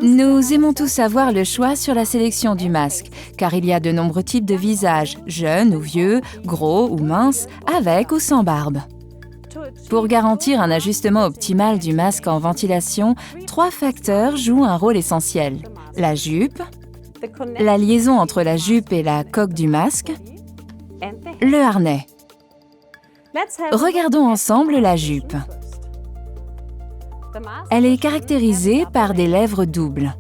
Nous aimons tous avoir le choix sur la sélection du masque, car il y a de nombreux types de visages, jeunes ou vieux, gros ou minces, avec ou sans barbe. Pour garantir un ajustement optimal du masque en ventilation, 3 facteurs jouent un rôle essentiel. La jupe, la liaison entre la jupe et la coque du masque, le harnais. Regardons ensemble la jupe. Elle est caractérisée par des lèvres doubles.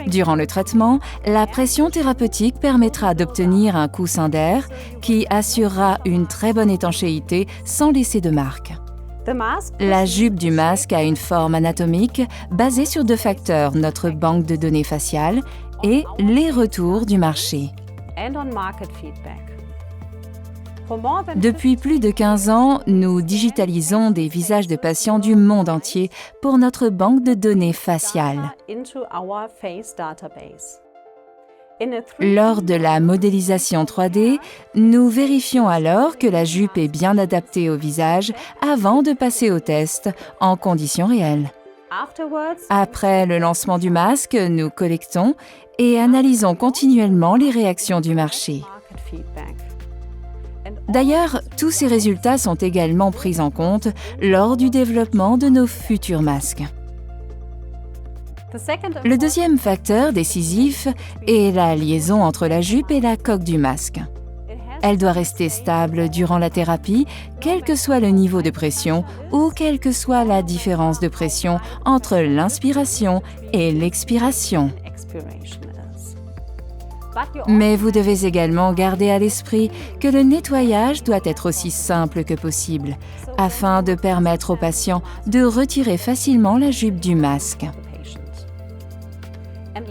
Durant le traitement, la pression thérapeutique permettra d'obtenir un coussin d'air qui assurera une très bonne étanchéité sans laisser de marque. La jupe du masque a une forme anatomique basée sur 2 facteurs, notre banque de données faciales et les retours du marché. Depuis plus de 15 ans, nous digitalisons des visages de patients du monde entier pour notre banque de données faciales. Lors de la modélisation 3D, nous vérifions alors que la jupe est bien adaptée au visage avant de passer au test en conditions réelles. Après le lancement du masque, nous collectons et analysons continuellement les réactions du marché. D'ailleurs, tous ces résultats sont également pris en compte lors du développement de nos futurs masques. Le deuxième facteur décisif est la liaison entre la jupe et la coque du masque. Elle doit rester stable durant la thérapie, quel que soit le niveau de pression ou quelle que soit la différence de pression entre l'inspiration et l'expiration. Mais vous devez également garder à l'esprit que le nettoyage doit être aussi simple que possible, afin de permettre au patient de retirer facilement la jupe du masque.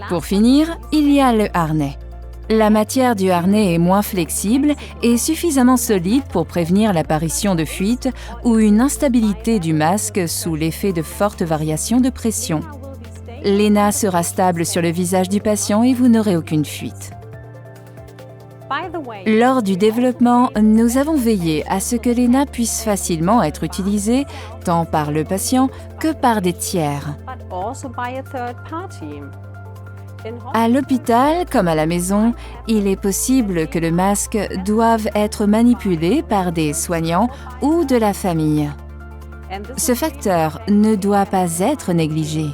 Pour finir, il y a le harnais. La matière du harnais est moins flexible et suffisamment solide pour prévenir l'apparition de fuites ou une instabilité du masque sous l'effet de fortes variations de pression. L'ENA sera stable sur le visage du patient et vous n'aurez aucune fuite. Lors du développement, nous avons veillé à ce que l'ENA puisse facilement être utilisée tant par le patient que par des tiers. À l'hôpital comme à la maison, il est possible que le masque doive être manipulé par des soignants ou de la famille. Ce facteur ne doit pas être négligé.